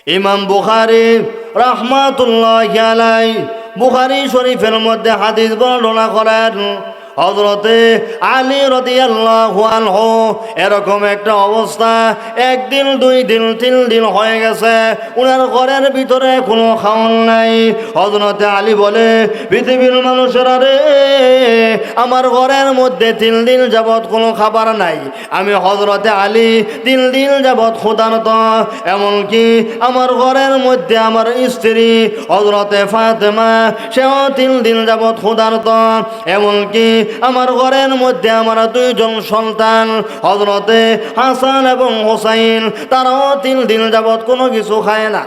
ইমাম বুখারী রাহমাতুল্লাহি আলাইহি বুখারী শরীফের মধ্যে হাদিস বর্ণনা করেন, হযরতে আলী রাদিয়াল্লাহু আনহু এরকম একটা অবস্থা, একদিন 2 দিন 3 দিন হয়ে গেছে, উনার ঘরের ভিতরে কোনো খাওয়ার নাই। হযরতে আলী বলে, পৃথিবীর মানুষেরা রে, আমার ঘরের মধ্যে 3 দিন যাবৎ কোনো খাবার নাই। আমি হযরতে আলী 3 দিন যাবৎ ক্ষুধার্ত। এমনকি আমার ঘরের মধ্যে আমার স্ত্রী হযরতে ফাতেমা, সেও 3 দিন যাবৎ ক্ষুধার্ত। এমনকি আমার ঘরের মধ্যে আমার 2 জন সন্তান হযরতে হাসান এবং হুসাইন, তারাও 3 দিন যাবৎ কোনো কিছু খায় না।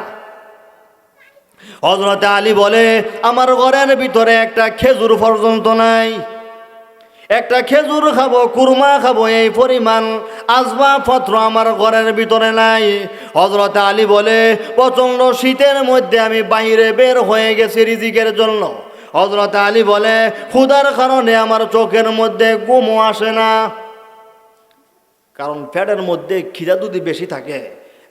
হযরতে আলী বলে, আমার ঘরের ভিতরে একটা খেজুর পর্যন্ত নাই। একটা খেজুর খাবো, কুরমা খাবো, এই পরিমাণ আসবাবপত্র আমার ঘরের ভিতরে নাই। হযরতে আলী বলে, প্রচণ্ড শীতের মধ্যে আমি বাইরে বের হয়ে গেছি রিজিকের জন্য। হযরতে আলী বলে, ক্ষুধার কারণে আমার চোখের মধ্যে ঘুমও আসে না। কারণ পেটের মধ্যে খিদা যদি বেশি থাকে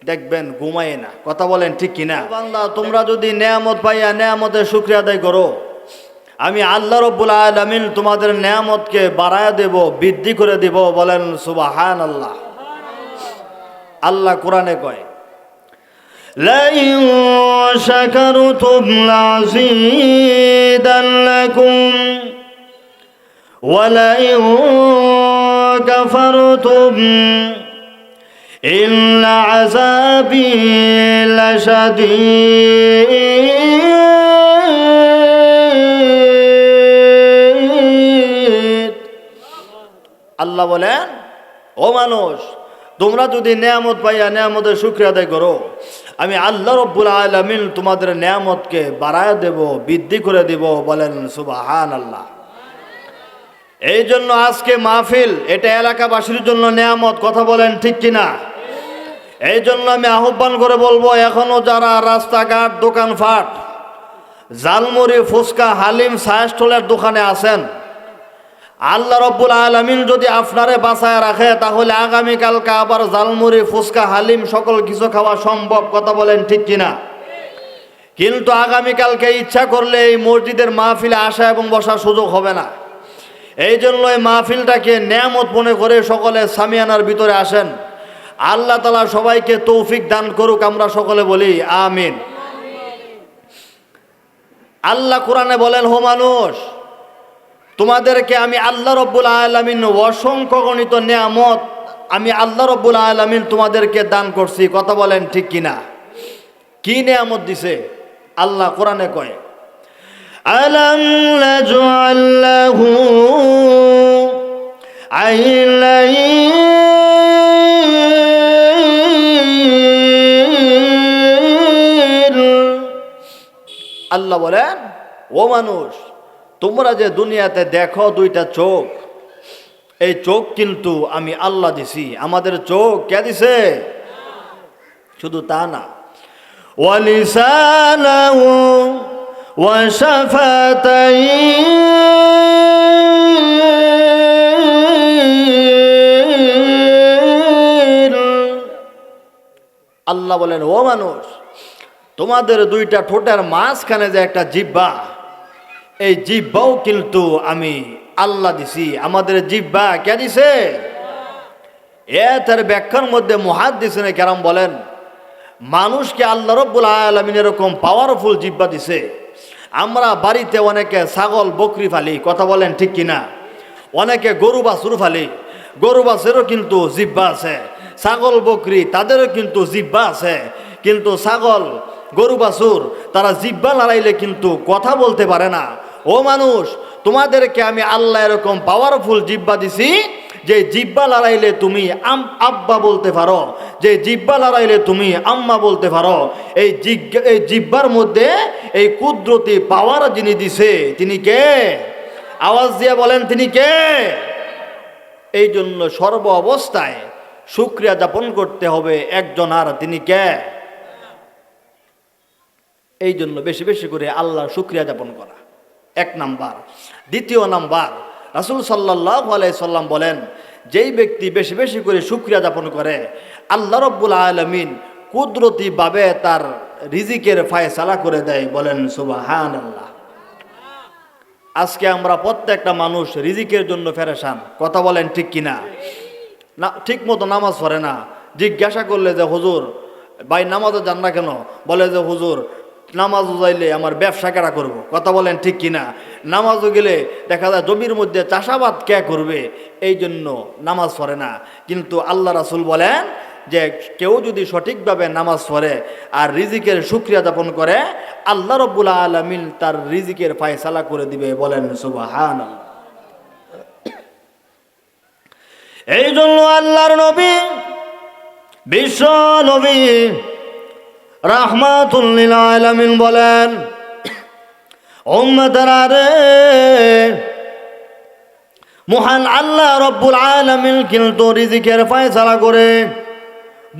দেখবেন ঘুমায় না। কথা বলেন ঠিক কিনা? বান্দা, তোমরা যদি নেয়ামত পাইয়া নেয়ামতের শুকরিয়া আদায় করো, আমি আল্লাহ রাব্বুল আলামিন তোমাদের নেয়ামতকে বাড়ায়া দেব, বৃদ্ধি করে দেব। বলেন সুবহানাল্লাহ। আল্লাহ কোরআনে কয়, লাইন শাকারতুম লাযীদান্নাকুম ওয়া লাইন কাফারতুম ইন্না আযাবি লাশাদীদ। আল্লাহ বলেন, ও মানুষ, তোমরা যদি নেয়ামত পাইয়া নেয়ামতের শুকরিয়া আদায় করো, আমি আল্লাহ রাব্বুল আলামিন তোমাদের নেয়ামতকে বাড়ায় দেব, বৃদ্ধি করে দেব। বলেন সুবহানাল্লাহ। এই জন্য আজকে মাহফিল, এটা এলাকাবাসীর জন্য নেয়ামত। কথা বলেন ঠিক কিনা? এই জন্য আমি আহ্বান করে বলবো, এখনো যারা রাস্তাঘাট, দোকানপাট, জালমুড়ি, ফুচকা, হালিম, চায়ের স্টলের দোকানে আছেন, আল্লাহ রাব্বুল আলামিন যদি আপনারে বাঁচায় রাখে, তাহলে আগামীকালকে আবার জালমুড়ি, ফুচকা, হালিম সকল কিছু খাওয়া সম্ভব। কথা বলেন ঠিক কিনা? কিন্তু আগামীকালকে ইচ্ছা করলে এই মসজিদের মাহফিলে আসা এবং বসার সুযোগ হবে না। এই জন্য এই মাহফিলটাকে নেয়ামত মনে করে সকলে সামিয়ানার ভিতরে আসেন। আল্লাহ তাআলা সবাইকে তৌফিক দান করুক, আমরা সকলে বলি আমিন। আল্লাহ কোরআনে বলেন, হো মানুষ, তোমাদেরকে আমি আল্লাহ রাব্বুল আলামিন অসংখ্য গণিত নেয়ামত আমি আল্লাহ রাব্বুল আলামিন তোমাদেরকে দান করছি। কথা বলেন ঠিক কিনা? কি নেয়ামত দিছে? আল্লাহ কোরআনে কয়, আলাম নাজআল লাহু আইনাইন। আল্লাহ বলেন, ও মানুষ, তোমরা যে দুনিয়াতে দেখো 2টা চোখ, এই চোখ কিন্তু আমি আল্লাহ দিছি। আমাদের চোখ কে দিছে? শুধু তা না, ওয়া লিসানাহু ওয়া শাফাতাইন। আল্লাহ বলেন, ও মানুষ, তোমাদের 2টা ঠোঁটের মাঝখানে যে একটা জিহ্বা, এই জিহ্বাও কিন্তু আমি আল্লাহ দিছি। আমাদের জিহ্বা কে দিছে? এর ব্যাখ্যার মধ্যে মুহাদ্দিসিনে কেরাম বলেন, মানুষকে আল্লাহ রাব্বুল আলামিন এরকম পাওয়ারফুল জিহ্বা দিছে। আমরা বাড়িতে অনেকে ছাগল, বকরি ফালি। কথা বলেন ঠিক কিনা? অনেকে গরু বাছুর ফালি। গরু বাছুরেরও কিন্তু জিহ্বা আছে। ছাগল, বকরি তাদেরও কিন্তু জিহ্বা আছে। কিন্তু ছাগল, গরু বাছুর তারা জিহ্বা লড়াইলে কিন্তু কথা বলতে পারে না। ও মানুষ, তোমাদেরকে আমি আল্লাহ এরকম পাওয়ারফুল জিহ্বা দিছি, যে জিহ্বা লড়াইলে তুমি আব্বা বলতে পারো, যে জিহ্বা লড়াইলে তুমি আম্মা বলতে পারো। এই জিহ্বার মধ্যে এই কুদরতি পাওয়ার যিনি দিছে, তিনি কে? আওয়াজ দিয়ে বলেন, তিনি কে? এই জন্য সর্ব অবস্থায় শুকরিয়া যাপন করতে হবে একজন, আর তিনি কে? এই জন্য বেশি বেশি করে আল্লাহর শুকরিয়া যাপন করা 1 নাম্বার। 2 নাম্বার, রাসূল সাল্লাল্লাহু আলাইহি সাল্লাম বলেন, যেই ব্যক্তি বেশি বেশি করে শুকরিয়া যাপন করে, আল্লাহ রাব্বুল আলামিন কুদরতিভাবে তার রিজিকের ফায়সালা করে দেয়। বলেন সুবহানাল্লাহ। আজকে আমরা প্রত্যেকটা মানুষ রিজিকের জন্য পেরেশান। কথা বলেন ঠিক কিনা? না, ঠিক মতো নামাজ পড়ে না। জিজ্ঞাসা করলে যে হুজুর ভাই নামাজও যান না কেন, বলে যে হুজুর নামাজও যাইলে আমার ব্যবসা কেরা করবো। কথা বলেন ঠিক কিনা? নামাজও গেলে দেখা যায় জমির মধ্যে চাষাবাদ কে করবে, এই জন্য নামাজ পড়ে না। কিন্তু আল্লাহ রাসূল বলেন যে কেউ যদি সঠিকভাবে নামাজ পড়ে আর রিজিকের শুকরিয়া যাপন করে, আল্লাহ রাব্বুল আলামিন তার রিজিকের ফায়সালা করে দিবে। বলেন সুবহানাল্লাহ। এই জন্য আল্লাহর নবী, বিশ্ব নবী রাহমাতুল লিল আলামিন বলেন, উম্মতরা রে, মহান আল্লাহ রাব্বুল আলামিন কিন্তু রিজিকের ফায়সালা করে।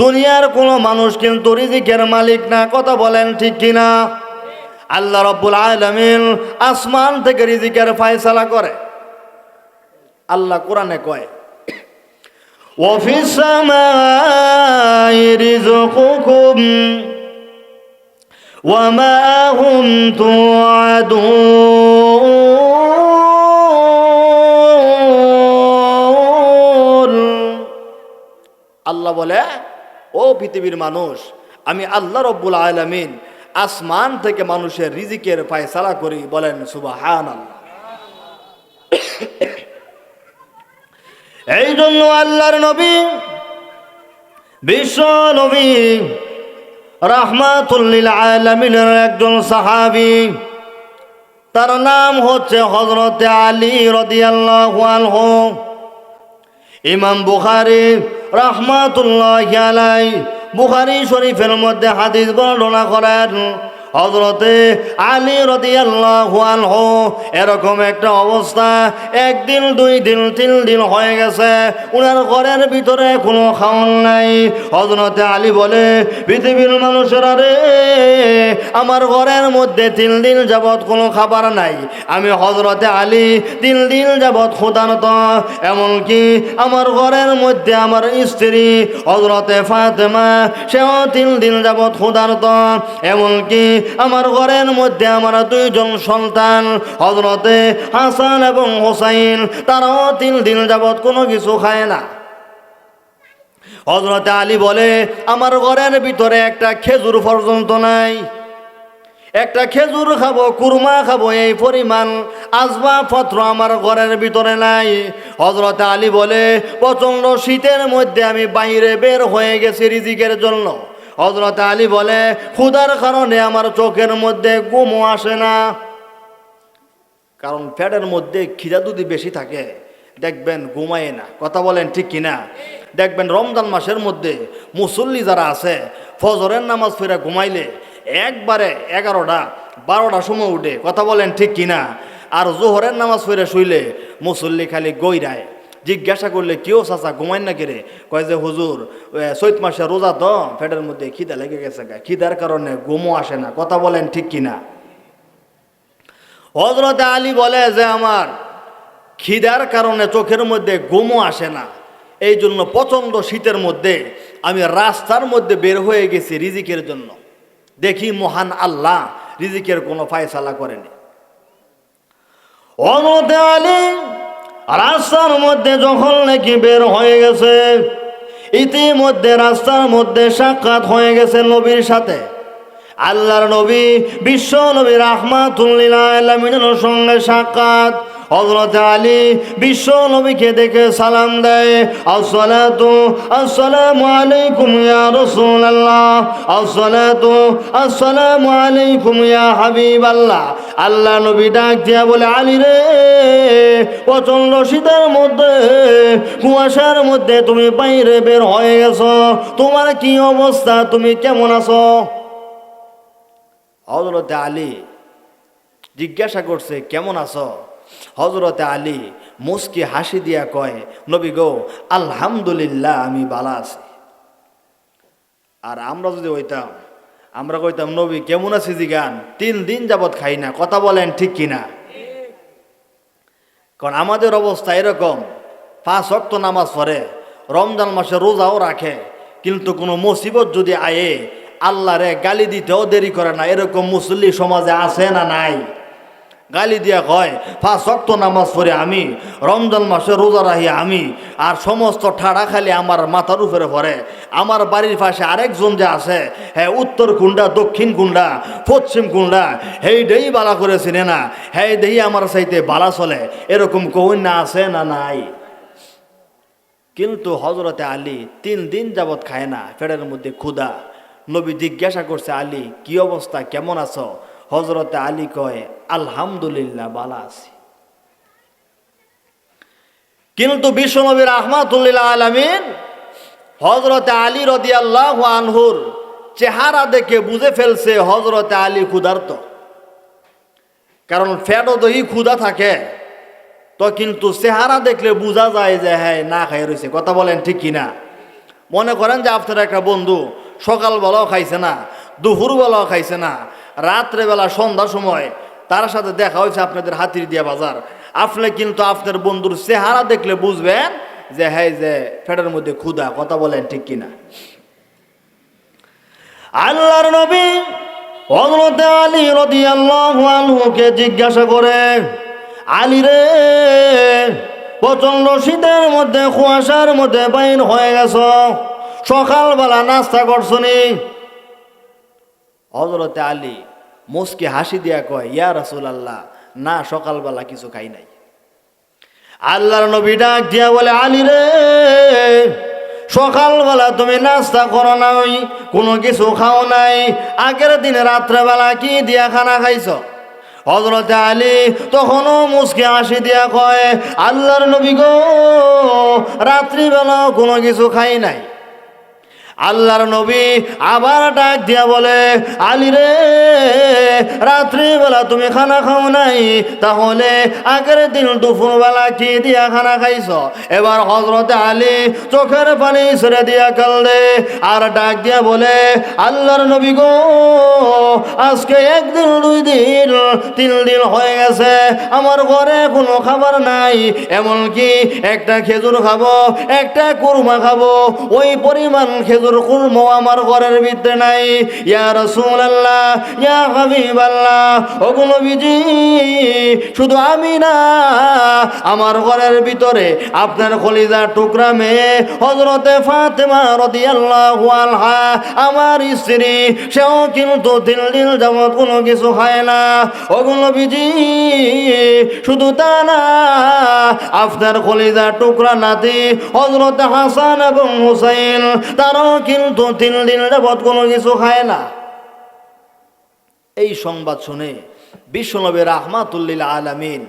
দুনিয়ার কোনো মানুষ কিন্তু রিজিকের মালিক না। কথা বলেন ঠিক কিনা? আল্লাহ রাব্বুল আলামিন আসমান থেকে রিজিকের ফায়সালা করে। আল্লাহ কোরআনে কয়, ওয়াফিস সামাই রিজকুকুম ওয়া মা হুম তুআদুন। আল্লাহ বলে, ও পৃথিবীর মানুষ, আমি আল্লাহ রাব্বুল আলামিন আসমান থেকে মানুষের রিজিকের ফায়সালা করি। বলেন সুবহানাল্লাহ। এই জন্য আল্লাহর নবী, বিশ্ব নবী রাহমাতুল লিল আলামিনের একজন সাহাবী, তার নাম হচ্ছে হযরতে আলী রাদিয়াল্লাহু আনহু। ইমাম বুখারী রাহমাতুল্লাহি আলাইহি বুখারী শরীফের মধ্যে হাদিস বর্ণনা করেন, হযরতে আলী রাদিয়াল্লাহু আনহু এরকম একটা অবস্থা, একদিন, 2 দিন, 3 দিন হয়ে গেছে, উনার ঘরের ভিতরে কোনো খাওয়ার নাই। হযরতে আলী বলে, পৃথিবীর মানুষেরা রে, আমার ঘরের মধ্যে 3 দিন যাবৎ কোনো খাবার নাই। আমি হযরতে আলী 3 দিন যাবৎ ক্ষুধার্ত। এমনকি আমার ঘরের মধ্যে আমার স্ত্রী হযরতে ফাতেমা, সেও 3 দিন যাবৎ ক্ষুধার্ত। এমনকি আমার ঘরের মধ্যে আমার 2 জন সন্তান হযরতে হাসান এবং হুসাইন, তারাও 3 দিন যাবৎ কোনো কিছু খায় না। হযরতে আলী বলে, আমার ঘরের ভিতরে একটা খেজুর পর্যন্ত নাই। একটা খেজুর খাবো, কুরমা খাবো, এই পরিমাণ আসবাবপত্র আমার ঘরের ভিতরে নাই। হযরতে আলী বলে, প্রচণ্ড শীতের মধ্যে আমি বাইরে বের হয়ে গেছি রিজিকের জন্য। হযরতে আলী বলে, ক্ষুধার কারণে আমার চোখের মধ্যে ঘুমও আসে না। কারণ পেটের মধ্যে খিদা যদি বেশি থাকে দেখবেন ঘুমায় না। কথা বলেন ঠিক কিনা? দেখবেন রমজান মাসের মধ্যে মুসল্লি যারা আছে, ফজরের নামাজ ফিরে ঘুমাইলে একবারে 11টা 12টার সময় উঠে। কথা বলেন ঠিক কিনা? আর জোহরের নামাজ ফিরে শুইলে মুসল্লি খালি গইরায়। জিজ্ঞাসা করলে কেউ চাচা ঘুমায় না কেরে? কয় যে হুজুর চৈত মাসে রোজা তো, পেটের মধ্যে খিদা লেগে গেছে, খিদার কারণে ঘুমও আসে না। কথা বলেন ঠিক কিনা? হযরতে আলী বলে যে আমার খিদার কারণে চোখের মধ্যে ঘুমও আসে না, এই জন্য প্রচণ্ড শীতের মধ্যে আমি রাস্তার মধ্যে বের হয়ে গেছি রিজিকের জন্য। দেখি মহান আল্লাহ রিজিকের কোনো ফায়সালা করেনি। হযরতে আলী রাস্তার মধ্যে যখন নাকি বের হয়ে গেছে, ইতিমধ্যে রাস্তার মধ্যে সাক্ষাৎ হয়ে গেছে নবীর সাথে। আল্লাহর নবী, বিশ্ব নবী রাহমাতুল লিল আলামিনের সঙ্গে সাক্ষাৎ। হযরতে আলী বিশ্ব নবীকে দেখে সালাম দেয়, আসসালাতু আসসালামু আলাইকুম ইয়া রাসূলুল্লাহ, আসসালাতু আসসালামু আলাইকুম ইয়া হাবিবাল্লাহ। আল্লাহ নবী ডাক দিয়া বলে, আলী রে, প্রচণ্ড শীতের মধ্যে, কুয়াশার মধ্যে তুমি বাইরে বের হয়ে গেছো, তোমার কি অবস্থা? তুমি কেমন আছো? হযরতে আলী জিজ্ঞাসা করছে, কেমন আছো? হযরতে আলী মুস্কি হাসি দিয়া কয়, নবী গো, আলহামদুলিল্লাহ, আমি ভালো আছি। আর আমরা যদি হইতাম, আমরা কইতাম, নবী কেমন আছি জিগান, 3 দিন যাবৎ খাই না। কথা বলেন ঠিক কিনা? কারণ আমাদের অবস্থা এরকম, 5 ওয়াক্ত নামাজ পড়ে, রমজান মাসে রোজাও রাখে, কিন্তু কোনো মুসিবত যদি আয়ে আল্লাহরে গালি দিতেও দেরি করে না। এরকম মুসল্লি সমাজে আছে না নাই? গালি দিয়া কয় 5 ওয়াক্ত নামাজ পড়ে আমি, রমজান মাসে রোজা রাখি আমি, আর সমস্ত ঠাড়া খালি আমার মাথার উপরে পড়ে। আমার বাড়ির পাশে আরেকজন যে আছে, হ্যাঁ উত্তর কুন্ডা, দক্ষিণ কুন্ডা, পশ্চিম কুন্ডা, হেইটাই বালা করে চিনে না, হ্যাঁ দেহি আমার চাইতে বালা চলে। এরকম কৌন না আছে না নাই? কিন্তু হজরতে আলী 3 দিন যাবৎ খায় না, পেটের মধ্যে ক্ষুধা। নবী জিজ্ঞাসা করছে, আলী কি অবস্থা, কেমন আছো? হজরতে আলী কয়, আলহামদুলিল্লাহ ভালো আছি। কিন্তু বিশ্বনবী রাহমাতুল্লিল আলামিন হজরতে আলী রাদিয়াল্লাহু আনহুর চেহারা দেখে বুঝে ফেলছে হজরতে আলী ক্ষুধার্ত। কারণ পেটও দহি ক্ষুধা থাকে, তো কিন্তু চেহারা দেখলে বোঝা যায় যে হ্যাঁ না খাই রয়েছে। কথা বলেন ঠিক কিনা? মনে করেন যে আপনার একটা বন্ধু সকালবেলাও খাইছে না, দুপুরবেলাও খাইছে না, রাত্রেবেলা সন্ধ্যার সময় তার সাথে দেখা হয়েছে আপনাদের হাতির দিয়া বাজার। আপনি কিন্তু আপনার বন্ধুর চেহারা দেখলে বুঝবেন যে হ্যাঁ যে পেটের মধ্যে ক্ষুধা। কথা বলেন ঠিক কিনা? আল্লাহর নবী হযরত আলী রাদিয়াল্লাহু আনহুকে জিজ্ঞাসা করে, আলী রে, প্রচন্ড শীতের মধ্যে কুয়াশার মধ্যে বাইর হয়ে গেছ, সকালবেলা নাস্তা করছনি? হযরতে আলী মুস্কি হাসি দিয়া কয়, ইয়া রাসূলুল্লাহ, না সকালবেলা কিছু খাই নাই। আল্লাহর নবী ডাক দিয়া বলে, আলী রে, সকালবেলা তুমি নাস্তা করো নাই, কোনো কিছু খাও নাই, আগের দিনে রাত্রেবেলা কি দিয়া খানা খাইছ? হযরতে আলী তখনও মুস্কি হাসি দিয়া কয়, আল্লাহর নবী গো, রাত্রিবেলা কোনো কিছু খাই নাই। আল্লাহর নবী আবার ডাক দিয়া বলে, আলী রে, রাত্রিবেলা তুমি খানা খাও নাই, তাহলে আগের দিন দুপুরবেলা কি দিয়া খানা খাইছ? এবার হযরতে আলী চোখের পানি ছেড়ে দিয়া কাঁদে আর ডাক দিয়া বলে, আল্লাহর নবী গো, আজকে 1 দিন 2 দিন 3 দিন হয়ে গেছে, আমার ঘরে কোনো খাবার নাই, এমনকি একটা খেজুর খাবো, একটা কুরমা খাবো, ওই পরিমাণ খেজুর কুরমা আমার ঘরের ভিতরে নাই। ইয়া রাসূলুল্লাহ, ইয়া হাবিবাল্লাহ, ওগো নবীজি, শুধু আমি না, আমার ঘরের ভিতরে আপনার কলিজার টুকরা মেয়ে হযরতে ফাতেমা রাদিয়াল্লাহু আনহা, আমার স্ত্রী, সেও কিন্তু 3 দিন যাবত কোনো কিছু খায় না। ওগো নবীজি, শুধু তা না, আপনার কলিজার টুকরা নাতি হযরতে হাসান এবং হুসাইন, তারাও কিন্তু 3 দিন যাবত কোনো কিছু খায় না। এই সংবাদ শুনে বিশ্বনবী রাহমাতুল্লিল আলামিন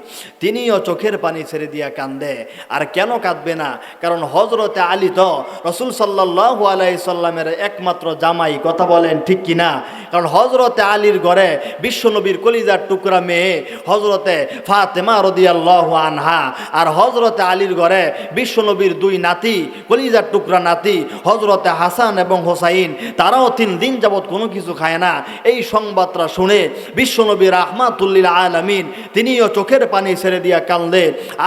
তিনিও চোখের পানি ছেড়ে দিয়া কান্দে। আর কেন কাঁদবে না? কারণ হযরতে আলী তো রাসূল সাল্লাল্লাহু আলাইহি সাল্লামের একমাত্র জামাই। কথা বলেন ঠিক কিনা? কারণ হযরতে আলীর ঘরে বিশ্বনবীর কলিজার টুকরা মেয়ে হযরতে ফাতেমা রাদিয়াল্লাহু আনহা, আর হযরতে আলীর ঘরে বিশ্বনবীর 2 নাতি, কলিজার টুকরা নাতি হযরতে হাসান এবং হোসাইন, তারাও 3 দিন যাবত কোনো কিছু খায় না। এই সংবাদটা শুনে বিশ্বনবী রাহমাতুল্লিল আলামিন তিনিও চোখের পানি ছেড়ে দিয়া কান্দে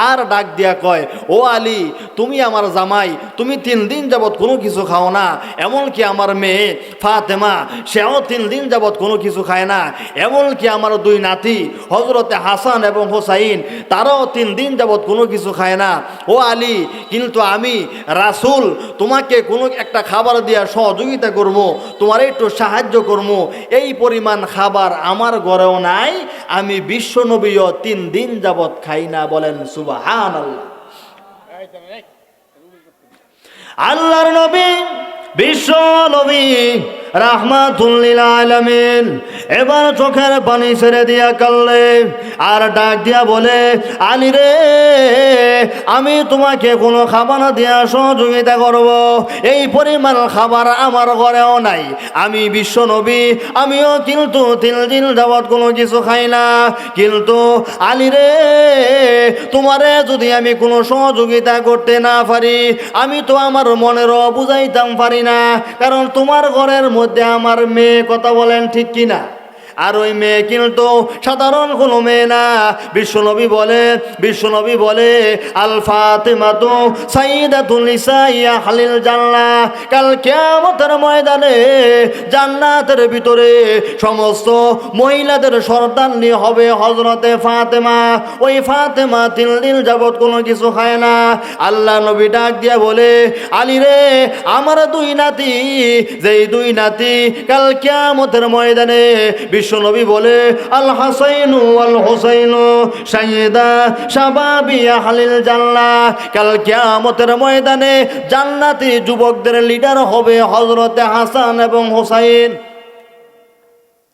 আর ডাক দিয়া কয়, ও আলী, তুমি আমার জামাই, তুমি 3 দিন যাবত কোনো কিছু খাও না, এমনকি আমার মেয়ে ফাতেমা, সেও 3 দিন যাবত কোনো কিছু খায় না, এমনকি আমার 2 নাতি হযরতে হাসান এবং হোসাইন, তারাও 3 দিন যাবত কোনো কিছু খায় না। ও আলী, কিন্তু আমি রাসূল তোমাকে কোনো একটা খাবার দিয়া সহযোগিতা করব, তোমার একটু সাহায্য করব, এই পরিমাণ খাবার আমার ঘরেও নাই, আমি বিশ্ব নবীও 3 দিন যাবত খাই না। বলেন সুবহানাল্লাহ। আল্লাহর নবী, বিশ্ব নবী রাহমাতুল্লিল আলামিন এবার চোখের পানি ছেড়ে দিয়া কাঁদলে আর ডাক দিয়া বলে, আলী রে, আমি তোমাকে কোনো খাবার দিয়া সহযোগিতা করব, এই পরিমাণ খাবার আমার ঘরেও নাই, আমি বিশ্ব নবী, আমিও কিন্তু 3 দিন যাবত কোনো কিছু খাই না। কিন্তু আলী রে, তোমারে যদি আমি কোনো সহযোগিতা করতে না পারি, আমি তো আমার মনেরও বুঝাইতাম পারি না, কারণ তোমার ঘরের মধ্যে আমার মেয়ে। কথা বলেন ঠিক কিনা? আর ওই মেয়ে কিন্তু সাধারণ কোনো মেয়ে না। বিশ্বনবী বলে আল ফাতিমাতু সাইয়্যিদাতুন নিসাই আহলিল জান্নাহ। কাল কিয়ামতের ময়দানে জান্নাতের ভিতরে সমস্ত মহিলাদের সর্দারনি হবে হযরতে ফাতেমা। ওই ফাতেমা 3 দিন যাবত কোনো কিছু খায় না। আল্লাহ নবী ডাক দিয়া বলে, আলী রে, আমার 2 নাতি, যেই 2 নাতি কাল কিয়ামতের ময়দানে বিশ্বনবী বলে আল হাসাইনু ওয়াল হুসাইনু সাইয়্যিদা শাবাবি আহলিল জান্নাহ। কাল কিয়ামতের ময়দানে জান্নাতি যুবকদের লিডার হবে হযরতে হাসান এবং হুসাইন।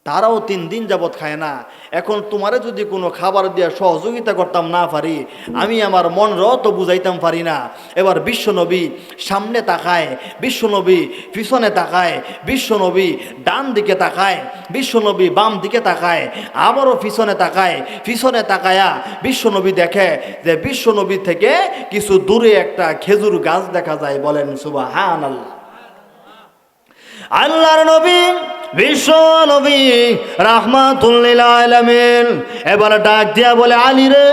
তারাও 3 দিন যাবত খায় না। এখন তোমারে যদি কোনো খাবার দিয়ে সহযোগিতা করতাম না পারি, আমি আমার মন রত বুঝাইতাম পারি না। এবার বিশ্বনবী সামনে তাকায়, বিশ্বনবী পিছনে তাকায়, বিশ্বনবী ডান দিকে তাকায়, বিশ্বনবী বাম দিকে তাকায়, আবারও পিছনে তাকায়। পিছনে তাকায়া বিশ্বনবী দেখে যে বিশ্বনবী থেকে কিছু দূরে একটা খেজুর গাছ দেখা যায়। বলেন সুবহানাল্লাহ। আল্লাহর নবী বিশ্ব নবী রাহমাতুল লিল আলামিন এবার ডাক দিয়া বলে, আলী রে,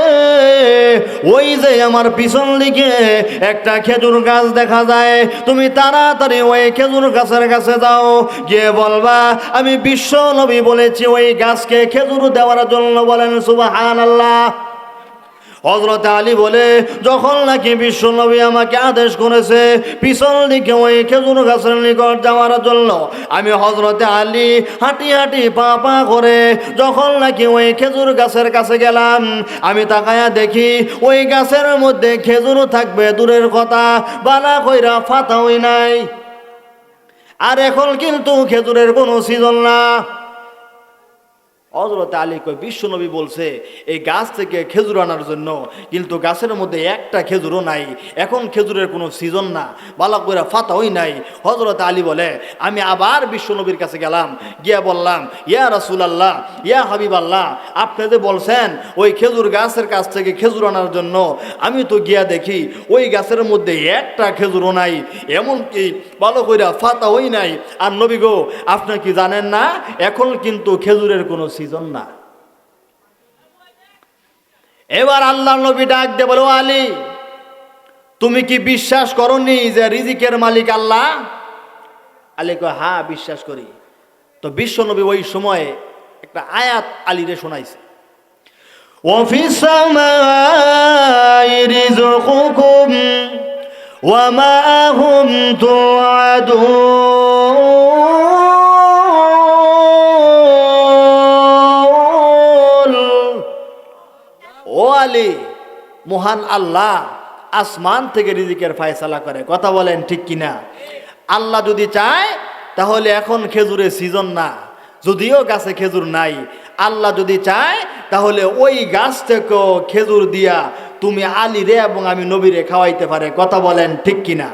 ওই যে আমার পিছন দিকে একটা খেজুর গাছ দেখা যায়, তুমি তাড়াতাড়ি ওই খেজুর গাছের কাছে যাও, গিয়ে বলবা আমি বিশ্ব নবী বলেছি ওই গাছকে খেজুর দেওয়ার জন্য। বলেন সুবহানাল্লাহ। হযরত আলী বলে, যখন নাকি বিশ্বনবী আমাকে আদেশ করেছে পিছন দিকে ওই খেজুর গাছের নিকট যাওয়ার জন্য, আমি হযরত আলী হাঁটি হাঁটি পা পা করে যখন নাকি ওই খেজুর গাছের কাছে গেলাম, আমি তাকায়া দেখি ওই গাছের মধ্যে খেজুর থাকবে দূরের কথা, বালা কইরা ফাতাওই নাই। আর এখন কিন্তু খেজুরের কোনো সিজন না। হযরত আলী কয়, বিশ্বনবী বলছে এই গাছ থেকে খেজুর আনার জন্য, কিন্তু গাছের মধ্যে একটা খেজুরও নাই, এখন খেজুরের কোনো সিজন না, বালক বইরা ফাতাওই নাই। হযরত আলী বলে, আমি আবার বিশ্বনবীর কাছে গেলাম, গিয়া বললাম, ইয়া রাসূলুল্লাহ, ইয়া হাবিবাল্লাহ, আপনি যে বলছেন ওই খেজুর গাছের কাছ থেকে খেজুর আনার জন্য, আমি তো গিয়া দেখি ওই গাছের মধ্যে একটা খেজুরও নাই, এমনকি বালক বইরা ফাতাওই নাই। আর নবী গো, আপনি কি জানেন না এখন কিন্তু খেজুরের কোনো সিজন না। এবার আল্লাহ নবী ডাক দিয়ে বলো, আলী, তুমি কি বিশ্বাস করনি যে রিজিকের মালিক আল্লাহ? আলী কয়, হ্যাঁ বিশ্বাস করি। তো বিশ্বনবী ওই সময়ে একটা আয়াত আলীরে শোনাইছে, ওয়াফিস সামাই রিজকুকুম ওয়া মা হুম তুআদুন। ও আলী, মহান আল্লাহ আসমান থেকে রিজিকের ফয়সালা করে। কথা বলেন ঠিক কিনা? আল্লাহ যদি চায় তাহলে এখন খেজুরের সিজন না, যদিও গাছে খেজুর নাই, আল্লাহ যদি চায় তাহলে ওই গাছ থেকেও খেজুর দিয়া তুমি আলী রে এবং আমি নবীরে খাওয়াইতে পারে। কথা বলেন ঠিক কিনা?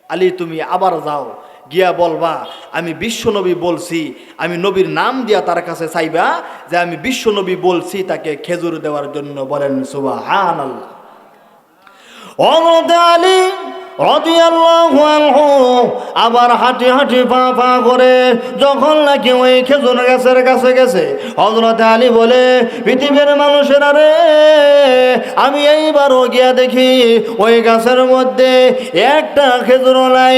আলী, তুমি আবার যাও, গিয়া বলবা আমি বিশ্বনবী বলছি, আমি নবীর নাম দিয়া তার কাছে চাইবা যে আমি বিশ্বনবী বলছি তাকে খেজুর দেওয়ার জন্য। বলেন সুবহানাল্লাহ। হযরত আলী রাদিয়াল্লাহু আনহু আবার হাঁটি হাঁটি পা পা করে যখন নাকি ওই খেজুর গাছের কাছে গেছে, হযরত আলী বলে, পৃথিবীর মানুষেরা রে, আমি এইবারও গিয়া দেখি ওই গাছের মধ্যে একটা খেজুরও নাই,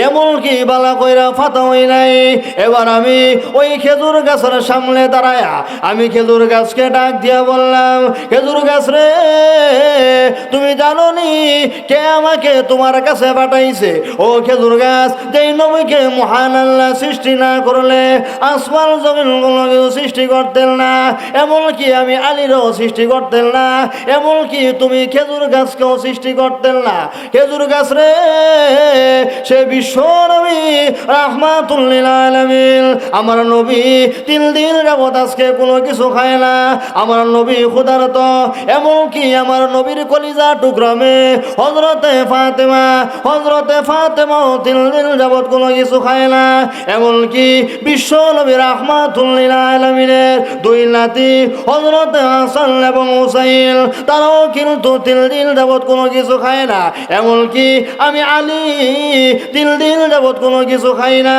এমনকি বালা কইরা ফাতাওই নাই। এবার আমি ওই খেজুর গাছের সামনে দাঁড়ায়া আমি খেজুর গাছকে ডাক দিয়া বললাম, খেজুর গাছ রে, তুমি জানো নি কে আমাকে তোমার কাছে পাঠাইছে? ও খেজুর গাছ, যেই নবীকে মহান আল্লাহ সৃষ্টি না করলে আসমান জমিন কোনোকিছু সৃষ্টি করতেন না, এমনকি আমি আলীরও সৃষ্টি করতেন না, এমনকি তুমি খেজুর গাছকেও সৃষ্টি করতেন না। খেজুর গাছ রে, সে বিশ্ব নবী রাহমাতুল লিল আলামিন, আমার নবী 3 দিন যাবত আজকে কোনো কিছু খায় না, আমার নবী ক্ষুধার্ত, এমনকি আমার নবীর কলিজা টুকরা মেয়ে হযরতে ফাতেমা হযরতে ফাতেমাও 3 দিন যাবত কোনো কিছু খায় না। এমনকি বিশ্ব নবী রাহমাতুল লিল আলামিনের 2 নাতি হযরতে হাসান এবং হুসাইন তারাও কিন্তু 3 দিন যাবত কোনো কিছু খায় না। এমনকি আমি আলী 3 দিন যাবত কোনো কিছু খাই না।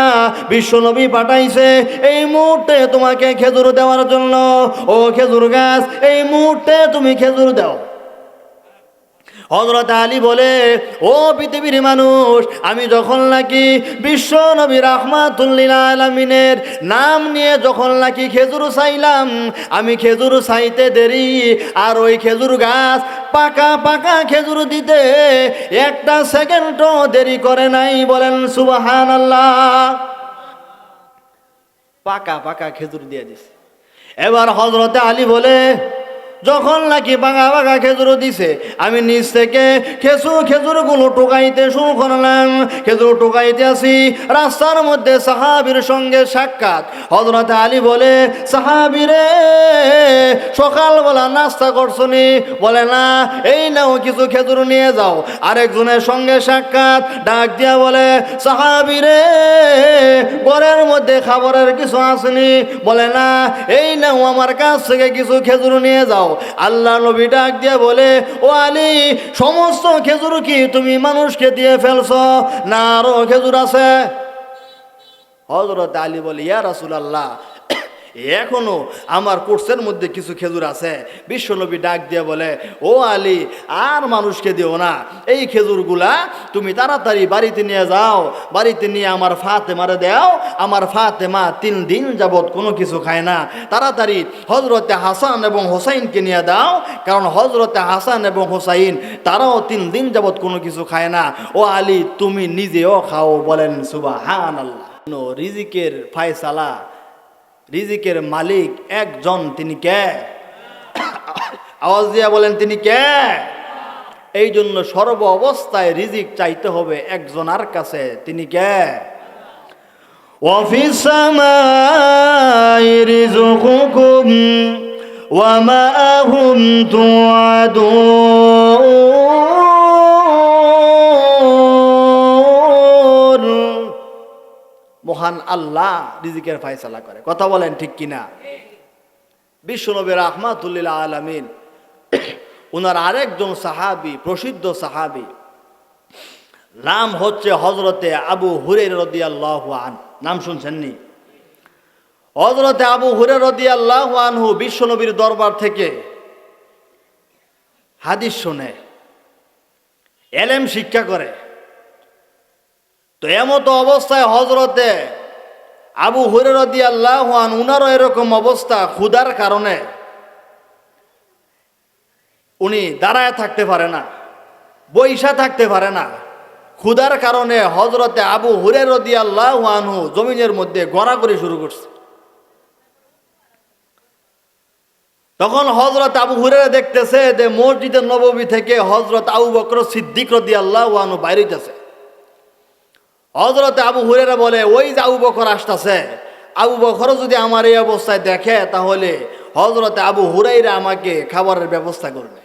বিশ্ব নবী পাঠাইছে এই মুহূর্তে তোমাকে খেজুর দেওয়ার জন্য। ও খেজুর গাছ, এই মুহূর্তে তুমি খেজুর দাও। হযরত আলী বলে, ও পৃথিবীর মানুষ, আমি যখন নাকি বিশ্ব নবী রাহমাতুল লিল আলামিনের নাম নিয়ে যখন নাকি খেজুর চাইলাম, আমি খেজুর চাইতে দেরি আর ওই খেজুর গাছ পাকা পাকা খেজুর দিতে 1 সেকেন্ডও দেরি করে নাই। বলেন সুবহানাল্লাহ। পাকা পাকা খেজুর দিয়ে দিছে। এবার হযরতে আলী বলে, যখন নাকি বাঘা বাঘা খেজুর দিছে, আমি নিচ থেকে খেজুরগুলো টোকাইতে শুরু করলাম। খেজুর টোকাইতে আসি, রাস্তার মধ্যে সাহাবীর সঙ্গে সাক্ষাৎ। হযরত আলী বলে, সাহাবী রে, সকালবেলা নাস্তা করছনি? বলে না। এই নাও কিছু খেজুর নিয়ে যাও। আরেকজনের সঙ্গে সাক্ষাৎ, ডাক দিয়া বলে, সাহাবী রে, ঘরের মধ্যে খাবারের কিছু আসেনি? বলে না। এই নাও আমার কাছ থেকে কিছু খেজুর নিয়ে যাও। আল্লাহ নবী ডাক দিয়ে বলে, ও আলী, সমস্ত খেজুর কি তুমি মানুষকে দিয়ে ফেলছো, না আরো খেজুর আছে? হযরত আলী বলে, ইয়া রাসূলুল্লাহ, এখনো আমার কোর্সের মধ্যে কিছু খেজুর আছে। বিশ্বনবী ডাক দিয়ে বলে, ও আলী, আর মানুষকে দিও না, এই খেজুরগুলা তুমি তাড়াতাড়ি বাড়িতে নিয়ে যাও। বাড়িতে নিয়ে আমার ফাতেমারে দাও। আমার ফাতেমা 3 দিন যাবত কোনো কিছু খায় না। তাড়াতাড়ি হযরতে হাসান এবং হোসাইনকে নিয়ে দাও, কারণ হযরতে হাসান এবং হোসাইন তারাও 3 দিন যাবত কোনো কিছু খায় না। ও আলী, তুমি নিজেও খাও। বলেন সুবহানাল্লাহ। রিজিকের ফায়সালা, রিজিকের মালিক একজন, তিনি কে? আওয়াজ দিয়া বলেন, তিনি কে? এই জন্য সর্ব অবস্থায় রিজিক চাইতে হবে একজনের কাছে। তিনি কে? ওয়াফিস সামাই রিজকুকুম ওয়া মা তুআদুন। মহান আল্লাহ রিজিকের ফয়সালা করে। কথা বলেন ঠিক কিনা? বিশ্বনবী রাহমাতুল লিল আলামিন, ওনার আরেকজন সাহাবী, প্রসিদ্ধ সাহাবী, নাম হচ্ছে হযরতে আবু হুরায়রা রাদিয়াল্লাহু আনহু। নাম শুনছেননি? হযরতে আবু হুরায়রা রাদিয়াল্লাহু আনহু বিশ্বনবীর দরবার থেকে হাদিস শুনে, এলেম শিক্ষা করে। তো এমতো অবস্থায় হযরতে আবু হুরায়রা রাদিয়াল্লাহু আনহু, উনারও এরকম অবস্থা, ক্ষুধার কারণে উনি দাঁড়ায় থাকতে পারে না, বইসা থাকতে পারে না। ক্ষুধার কারণে হযরতে আবু হুরায়রা রাদিয়াল্লাহু আনহু জমিনের মধ্যে গড়াগড়ি শুরু করছে। তখন হযরত আবু হুরায়রা দেখতেছে যে মসজিদে নববী থেকে হযরত আবু বকর সিদ্দিক রাদিয়াল্লাহু আনহু বাইরে হইতেছে। হযরতে আবু হুরায়রা বলে, ওই যে আবু বকর আসতেছে, আবু বকর যদি আমার এই অবস্থায় দেখে, তাহলে হযরতে আবু হুরায়রা আমাকে খাবারের ব্যবস্থা করবে।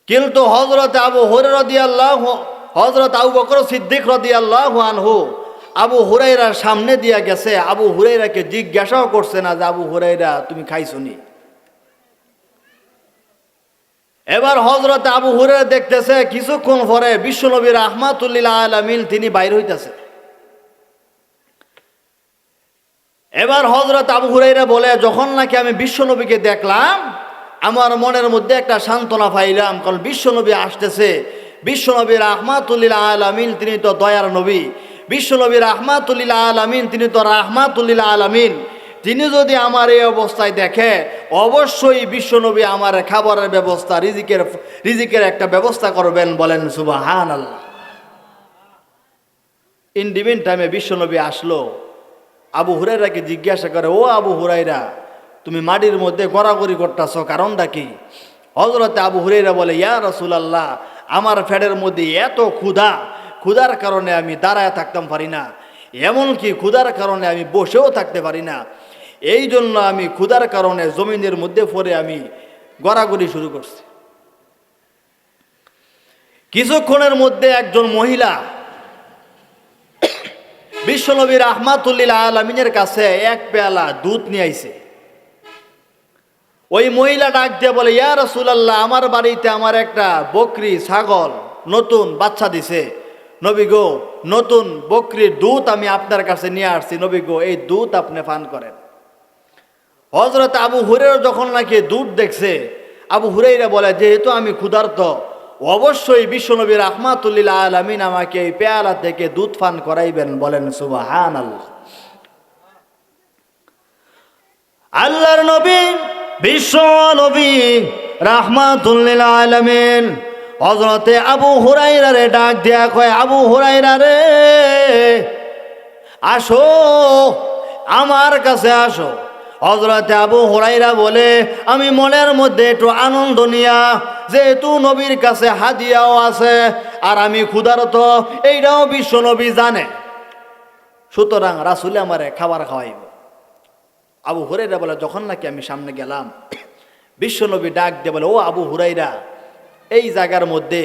কিন্তু হযরতে আবু হুরায়রা রাদিয়াল্লাহু, হযরত আবু বকর সিদ্দিক রাদিয়াল্লাহু আনহু আবু হুরায়রার সামনে দিয়া গেছে। আবু হুরায়রাকে জিজ্ঞাসাও করছে না যে, আবু হুরায়রা, তুমি খাইছনি? এবার হযরত আবু হুরায়রা দেখতেছে, কিছুক্ষণ পরে বিশ্বনবী রাহমাতুল লিল আলামিন তিনি বাইর হইতেছে। এবার হযরত আবু হুরায়রা বলে, যখন নাকি আমি বিশ্বনবীকে দেখলাম, আমার মনের মধ্যে একটা সান্ত্বনা পাইলাম, কারণ বিশ্বনবী আসতেছে। বিশ্বনবী রাহমাতুল লিল আলামিন তিনি তো দয়ার নবী। বিশ্বনবী রাহমাতুল লিল আলামিন তিনি তো রাহমাতুল লিল আলামিন। তিনি যদি আমার এই অবস্থায় দেখে, অবশ্যই বিশ্বনবী আমার খাবারের ব্যবস্থা, রিজিকের একটা ব্যবস্থা করবেন। বলেন সুবহানাল্লাহ। ইন দি মিন টাইমে বিশ্বনবী আসলো। আবু হুরায়রাকে জিজ্ঞাসা করে, ও আবু হুরায়রা, তুমি মাটির মধ্যে গড়াগড়ি করতেছ, কারণটা কি? হযরতে আবু হুরায়রা বলে, ইয়া রাসূলুল্লাহ, আমার পেটের মধ্যে এত ক্ষুধার কারণে আমি দাঁড়ায় থাকতাম পারি না, এমনকি ক্ষুধার কারণে আমি বসেও থাকতে পারি না। এই জন্য আমি ক্ষুধার কারণে জমিনের মধ্যে পড়ে আমি গড়াগড়ি শুরু করছি। কিছুক্ষণের মধ্যে একজন মহিলা বিশ্বনবী রাহমাতুল্লিল আলামিনের কাছে এক পেয়ালা দুধ নিয়ে আইছে। ওই মহিলা ডাক দিয়ে বলে, ইয়া রাসূলুল্লাহ, আমার বাড়িতে আমার একটা বকরি ছাগল নতুন বাচ্চা দিছে, নবী গো, নতুন বকরির দুধ আমি আপনার কাছে নিয়ে আসছি, নবী গো, এই দুধ আপনি পান করেন। হযরত আবু হুরায়রা যখন নাকি দুধ দেখছে, আবু হুরায়রা বলে, যেহেতু আমি ক্ষুধার্ত, অবশ্যই বিশ্বনবী রাহমাতুল্লিল আলামিন আমাকে এই পেয়ালা থেকে দুধ পান করাইবেন। বলেন সুবহানাল্লাহ। আল্লাহর নবী বিশ্ব নবী রাহমাতুল্লিল আলামিন হযরতে আবু হুরায়রা রে ডাক দিয়া কয়, আবু হুরায়রা রে, আসো, আমার কাছে আসো। হযরতে আবু হুরায়রা বলে, আমি মনের মধ্যে একটু আনন্দ নিয়া, যেহেতু নবীর কাছে হাদিয়াও আছে আর আমি ক্ষুধার্ত, এইটাও বিশ্ব নবী জানে, সুতরাং রাসূল আমারে খাবার খাওয়াইব। আবু হুরায়রা বলে, যখন নাকি আমি সামনে গেলাম, বিশ্ব নবী ডাক দিয়ে বলে, ও আবু হুরায়রা, এই জায়গার মধ্যে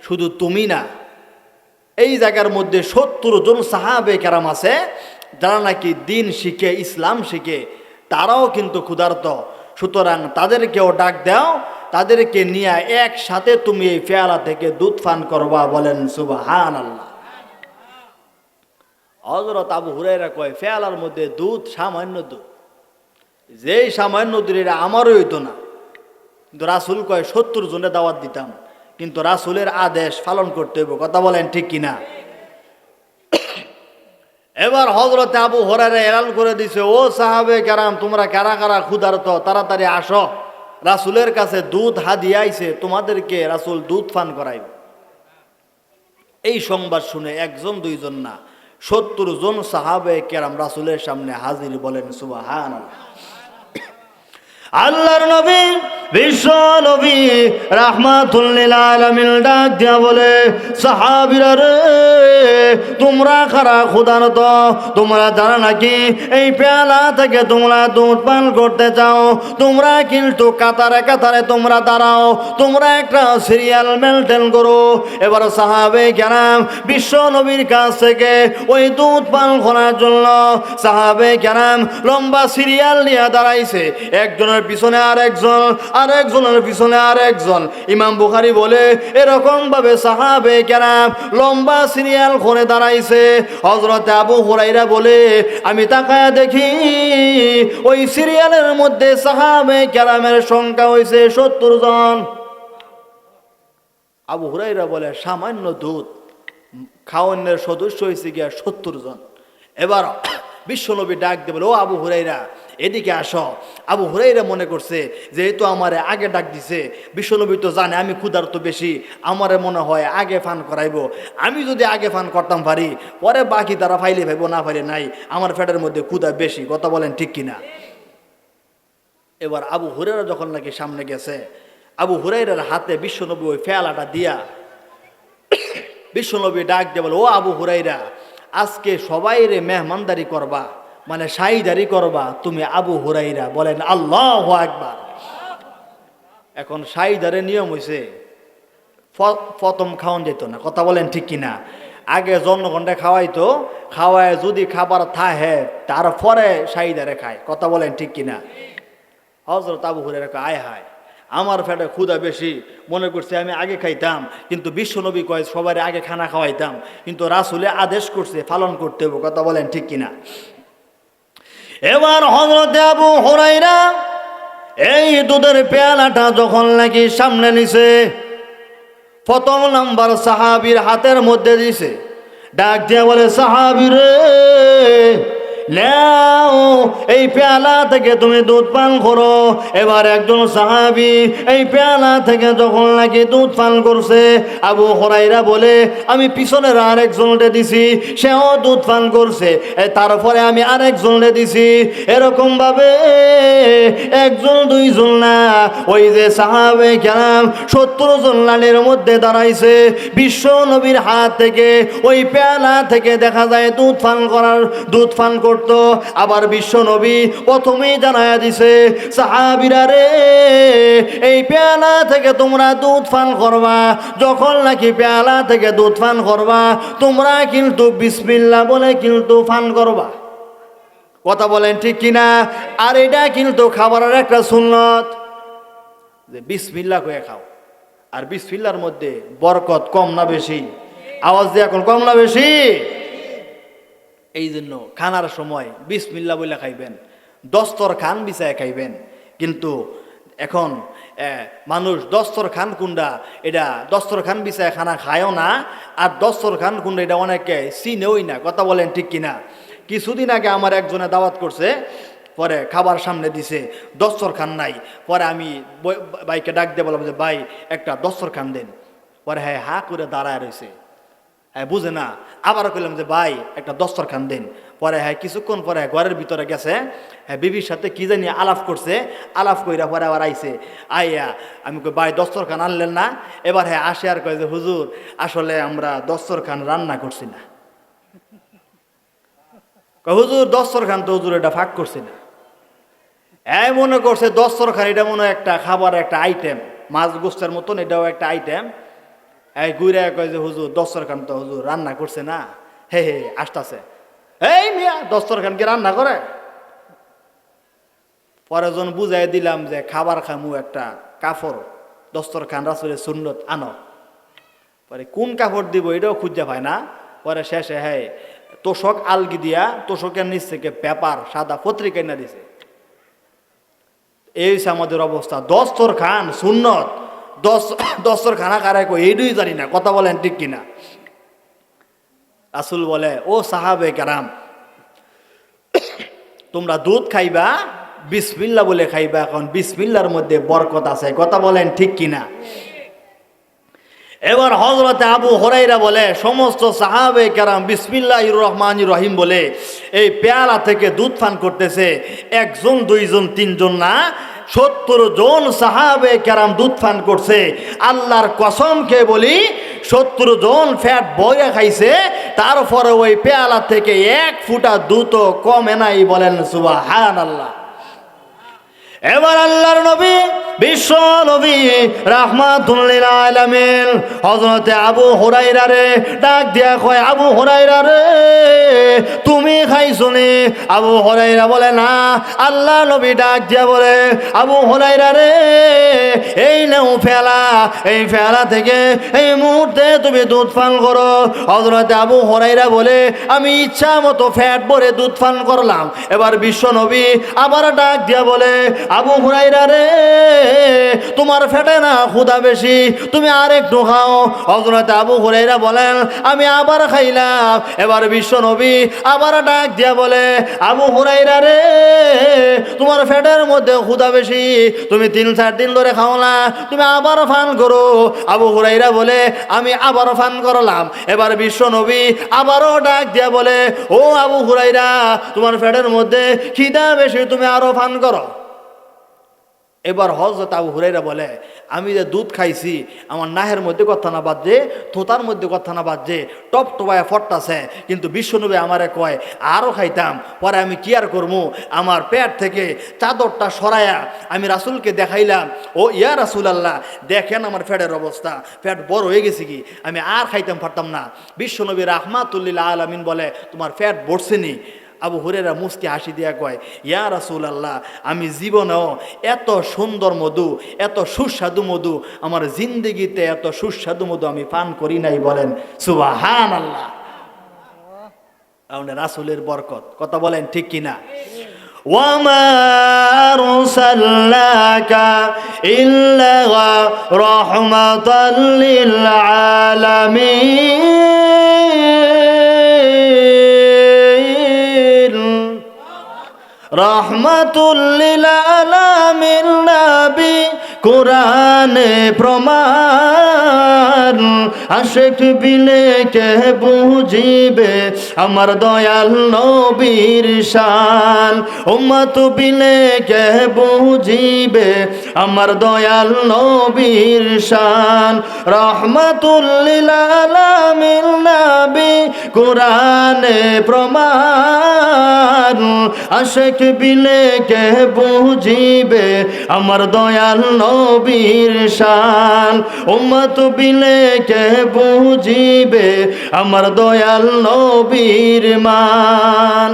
শুধু তুমি না, এই জায়গার মধ্যে ৭০ জন সাহাবে কেরাম আছে যারা নাকি দিন শিখে, ইসলাম শিখে, তারাও কিন্তু ক্ষুধার্ত, সুতরাং তাদেরকেও ডাক দাও, তাদেরকে নিয়ে একসাথে তুমি এই পেয়ালা থেকে দুধ পান করবা। বলেন সুবহানাল্লাহ। হযরত আবু হুরায়রা কয়, পেয়ালার মধ্যে দুধ, সামান্য দুধ, যেই সামান্য দুধ, এটা আমারও হইতো না, কিন্তু রাসূল কয় ৭০ জনে দাওয়াত দিতাম, কিন্তু রাসূলের আদেশ পালন করতে হইব। কথা বলেন ঠিক কিনা? এবার হযরতে আবু হুরায়রা এলান করে দিছে, ও সাহাবে কেরাম, তোমরা কারা কারা ক্ষুধার্ত, তাড়াতাড়ি আসো, রাসূলের কাছে দুধ হাদিয়া আইছে, তোমাদেরকে রাসূল দুধ পান করাইবে। এই সংবাদ শুনে একজন দুইজন না, ৭০ জন সাহাবে কেরাম রাসূলের সামনে হাজির। বলেন সুবহানাল্লাহ। আল্লাহর নবী বিশ্ব নবী রাহমাতুল্লিল আলামিন ডাক দিয়া বলে, সাহাবীরা রে, তোমরা কারা ক্ষুধার্ত, তোমরা যারা নাকি এই পেয়ালা থেকে তোমরা দুধ পান করতে চাও, তোমরা কিন্তু কাতারে কাতারে তোমরা দাঁড়াও, তোমরা একটা সিরিয়াল মেনটেন করো। এবার সাহাবে কেরাম বিশ্ব নবীর কাছ থেকে ওই দুধ পান করার জন্য সাহাবে কেরাম লম্বা সিরিয়াল নিয়ে দাঁড়াইছে, একজনের পিছনে আরেকজন, আরেকজনের পিছনে আরেকজন। ইমাম বুখারী বলে, এরকম ভাবে সাহাবে কেরাম লম্বা সিরিয়াল করে দাঁড়াইছে। হযরতে আবু হুরায়রা বলে, আমি তাকায়া দেখি ওই সিরিয়ালের মধ্যে সাহাবে কেরামের সংখ্যা হয়েছে ৭০ জন। আবু হুরায়রা বলে, সামান্য দুধ খাওয়ানোর সদস্য হয়েছে গিয়া ৭০ জন। এবার বিশ্বনবী ডাক দিয়ে বলে, ও আবু হুরায়রা, এদিকে আসো। আবু হুরায়রা মনে করছে যেহেতু আমারে আগে ডাক দিছে, বিশ্বনবী তো জানে আমি ক্ষুধার্ত বেশি, আমারে মনে হয় আগে পান করাইব, আমি যদি আগে পান করতাম পারি, পরে বাকি তারা ফাইলে ভাইব, না ফাইলে নাই, আমার পেটের মধ্যে ক্ষুধা বেশি। কথা বলেন ঠিক কিনা? এবার আবু হুরায়রা যখন নাকি সামনে গেছে, আবু হুরায়রার হাতে বিশ্বনবী ওই পেয়ালাটা দিয়া বিশ্বনবী ডাক দিয়ে বলে, ও আবু হুরায়রা, আজকে সবাই রে মেহমানদারি করবা, মানে শাহীদারি করবা তুমি আবু হুরায়রা। বলেন আল্লাহু আকবার। এখন শাহীদারের নিয়ম হইছে, প্রথম খাওয়ান যেত না। কথা বলেন ঠিক কিনা? আগে জনগণে খাওয়াইতো, খাওয়ায় যদি খাবার থাহে তারপরে শাহীদারে খায়। কথা বলেন ঠিক কিনা? হযরত আবু হুরায়রা কয়, আয় হায়, আমার পেটে ক্ষুধা বেশি, মনে করছে আমি আগে খাইতাম, কিন্তু বিশ্বনবী কয় সবার আগে খানা খাওয়াইতাম, কিন্তু রাসূলে আদেশ করছে, পালন করতে হবে। কথা বলেন ঠিক কিনা? এবার হযরতে আবু হুরায়রা এই দুধের পেয়ালাটা যখন নাকি সামনে নিছে, প্রথম নাম্বার সাহাবীর হাতের মধ্যে দিছে, ডাক দিয়া বলে, সাহাবী রে, নাও এই পেয়ালা থেকে তুমি দুধ পান করো। এবার একজন সাহাবী এই পেয়ালা থেকে যখন নাকি দুধ পান করছে, আবু হুরায়রা বলে, আমি পিছনের আরেকজনকে দিছি, সেও দুধ পান করছে, তারপরে আমি আরেকজনকে দিছি। এরকম ভাবে একজন দুইজন না, ওই যে সাহাবে কেরাম ৭০ জন লাইনের মধ্যে দাঁড়াইছে, বিশ্ব নবীর হাত থেকে ওই পেয়ালা থেকে দেখা যায় দুধ পান করত। আবার বিশ্ব নবী প্রথমেই জানায়া দিছে, সাহাবীরা রে, এই পেয়ালা থেকে তোমরা দুধ পান করবা, যখন নাকি পেয়ালা থেকে দুধ পান করবা তোমরা কিন্তু বিসমিল্লাহ বলে কিন্তু পান করবা। কথা বলেন ঠিক কিনা? আর এটা কিন্তু খাবারের একটা সুন্নত, যে বিসমিল্লাহ কয়ে খাও। আর বিসমিল্লাহর মধ্যে বরকত কম না বেশি? আওয়াজ দিয়ে এখন কম না বেশি? এই জন্য খানার সময় বিসমিল্লাহ বলে খাইবেন, দস্তরখান বিছায় খাইবেন। কিন্তু এখন মানুষ দস্তরখান কুন্ডা, এটা দস্তরখান বিছায় খানা খায়ও না, আর দস্তরখান কুন্ডা এটা অনেকে চিনেওই না। কথা বলেন ঠিক কিনা? কিছুদিন আগে আমার একজনে দাওয়াত করছে, পরে খাবার সামনে দিছে, দস্তরখান নাই। পরে আমি ভাইকে ডাক দিয়ে বললাম যে ভাই একটা দস্তরখান দেন। পরে হ্যাঁ হা করে দাঁড়ায় রয়েছে, হ্যাঁ বুঝে না। আবার কইলাম যে ভাই একটা দস্তরখান দেন। পরে হ্যাঁ কিছুক্ষণ পরে ঘরের ভিতরে গেছে, হ্যাঁ বিবির সাথে কি জানি আলাপ করছে, আলাপ কইরা পরে আবার আইছে। আইয়া আমি কই ভাই দস্তরখান আনলেন না? এবার হ্যাঁ আসে আর কয় যে হুজুর আসলে আমরা দস্তরখান রান্না করছি না। হুজুর দস্তরখান তো হুজুর এটা ফাঁক করছি না। এই মনে করছে দস্তরখান এটা মনে হয় একটা খাবার, একটা আইটেম, মাছ গোস্তের মতন এটাও একটা আইটেম। এই গুইরা কয় যে হুজুর দস্তরখান তো হুজুর রান্না করছে না। হে হে আসতেছে, এই মিয়া দস্তরখান কি রান্না করে? পরে যখন বুঝাই দিলাম যে খাবার খামু একটা কাপড়, দস্তরখান রাসূলের সুন্নত আনো। পরে কোন কাপড় দিব এটাও খুঁজে পায় না। পরে শেষে হ্যাঁ তোষক আলগি দিয়া তোষকের নিচ থেকে পেপার সাদা পত্রিকা এনে দিছে। এই আমাদের অবস্থা। দস্তরখান সুন্নত, দস্তরখানা কারায় কই এইটুই জানি না। কথা বলেন ঠিক কিনা? রাসূল বলে, ও সাহাবে কেরাম, তোমরা দুধ খাইবা বিসমিল্লাহ বলে খাইবা। এখন বিসমিল্লাহর মধ্যে বরকত আছে। কথা বলেন ঠিক কিনা? এবার হযরতে আবু হুরায়রা বলে, সমস্ত সাহাবে কেরাম বিসমিল্লাহির রহমানির রহিম বলে এই পেয়ালা থেকে দুধ পান করতেছে। একজন, দুইজন, তিনজন না, 70 জন সাহাবে কেরাম দুধ পান করছে। আল্লাহর কসম খেয়ে বলি 70 জন ফ্যাট বইয়া খাইছে, তারপরে ওই পেয়ালা থেকে এক ফুটা দুধও কমে নাই। বলেন সুবহানাল্লাহ। এবার আল্লাহর নবী, বিশ্ব নবী রাহমাতুল লিল আলামিন হযরতে আবু হুরায়রা রে ডাক দিয়া কয়, আবু হুরায়রা রে তুমি খাইছো নি? আবু হুরায়রা বলে না। আল্লাহ নবী ডাক দিয়া বলে, আবু হুরায়রা রে এই নাও ফেলা, এই ফেলা থেকে এই মুহূর্তে তুমি দুধ পান করো। হযরতে আবু হুরায়রা বলে, আমি ইচ্ছা মতো ফ্যাট ভরে দুধ পান করলাম। এবার বিশ্ব নবী আবার ডাক দিয়া বলে, আবু হুরায়রা রে তোমার ফেটে না ক্ষুধা বেশি, তুমি আর একটু খাও। হযরত আবু হুরায়রা বলেন, আমি আবার খাইলাম। এবার বিশ্ব নবী আবার ডাক দিয়া বলে, আবু হুরায়রা রে তোমার ফেটের মধ্যে ক্ষুধা বেশি, তুমি 3-4 দিন ধরে খাও না, তুমি আবার পান করো। আবু হুরায়রা বলে, আমি আবার পান করলাম। এবার বিশ্ব নবী আবারও ডাক দিয়া বলে, ও আবু হুরায়রা তোমার ফেটের মধ্যে খিদা বেশি, তুমি আরো পান করো। এবার হযরত আবু হুরায়রা বলে, আমি যে দুধ খাইছি আমার নাহের মধ্যে কথা না বাজছে, থোতার মধ্যে কথা না বাজছে, টপ টপায় ফটতাছে, কিন্তু বিশ্বনবী আমারে কয় আরও খাইতাম। পরে আমি কি আর করবো, আমার পেট থেকে চাদরটা সরাইয়া আমি রাসূলকে দেখাইলাম, ও ইয়া রাসূলুল্লাহ দেখেন আমার পেটের অবস্থা, পেট বড় হয়ে গেছে কি, আমি আর খাইতাম পারতাম না। বিশ্বনবী রাহমাতুল লিল আলামিন বলে, তোমার পেট ভরছে নি? আবু হুরায়রা মুস্কি হাসি দিয়া কয়, ইয়া রাসূলুল্লাহ আমি জীবনেও এত সুন্দর মধু, এত সুস্বাদু মধু, আমার জিন্দেগিতে এত সুস্বাদু মধু আমি পান করি নাই। বলেন সুবহানাল্লাহ। রাসূলের বরকত। কথা বলেন ঠিক কিনা? ওয়ামা আরসালনাকা ইল্লা রাহমাতাল লিল আলামিন, রাহমাতুল লিল আলামিন নবী কোরআনে প্রমাণ আশিক বিলে কে বুঝিবে আমার দয়াল নবীর শান উম্মত বিলে কে বুঝিবে আমার দয়াল নবীর শান রহমাতুল লিল আলামিন নবী কোরআনে প্রমাণ আশিক বিলে কে বুঝিবে আমার দয়াল নবীর শান উম্মত বিলে কে বুঝিবে আমার দয়াল নবীর মান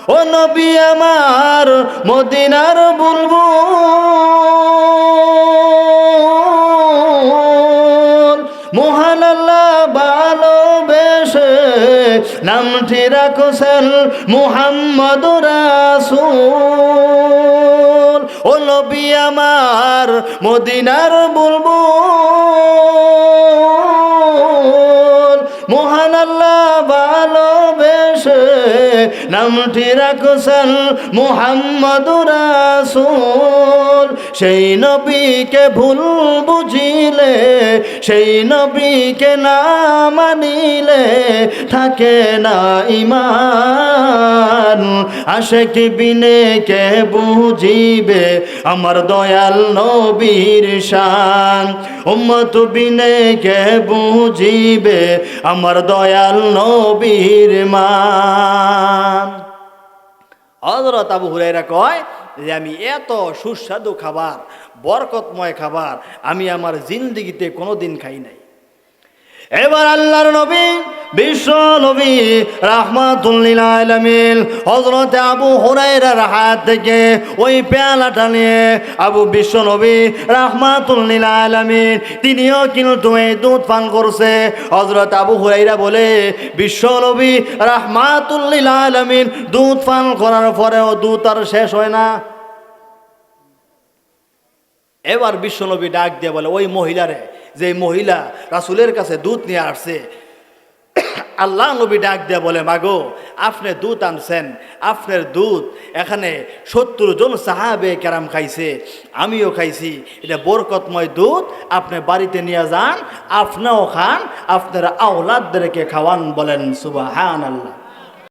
ও নবী আমার মদিনার বুলবুল মহান আল্লাহ ভালোবেসে নামটি রাখছেন মুহাম্মদুর রাসূল ও নবী আমার মদিনার বুলবুল মহান আল্লাহ ভালোবেসে নামটি রাখছেন মুহাম্মদুর রাসূল সেই নবীকে ভুল বুঝিলে সেই নবীকে না মানিলে থাকে না ঈমান আশিক বিনে কে বুঝিবে আমার দয়াল নবীর শান উম্মত বিনে কে বুঝিবে আমার দয়াল নবীর মান হযরত আবু হুরায়রা কয় যে আমি এত সুস্বাদু খাবার বরকতময় খাবার আমি আমার জিন্দেগিতে কোনোদিন খাই নাই এবার আল্লাহর নবী বিশ্ব নবী রাহমাতুল লিল আলামিন হযরত আবু হুরায়রার হাত থেকে ওই পেয়ালাটা নিয়ে আবু বিশ্ব নবী রাহমাতুল লিল আলামিন তিনিও কিন্তু এই দুধ পান করছে হযরত আবু হুরায়রা বলে বিশ্ব নবী রাহমাতুল লিল আলামিন দুধ পান করার পরেও দুধ আর শেষ হয় না এবার বিশ্ব নবী ডাক দিয়ে বলে ওই মহিলারে যে মহিলা রাসূলের কাছে দুধ নিয়ে আসছে আল্লাহ নবী ডাক দিয়ে বলে মাগো আপনি দুধ আনছেন আপনার দুধ এখানে 70 জন সাহাবে কেরাম খাইছে আমিও খাইছি এটা বরকতময় দুধ আপনি বাড়িতে নিয়ে যান আপনিও খান আপনার আওলাদদেরকে খাওয়ান বলেন সুবহানাল্লাহ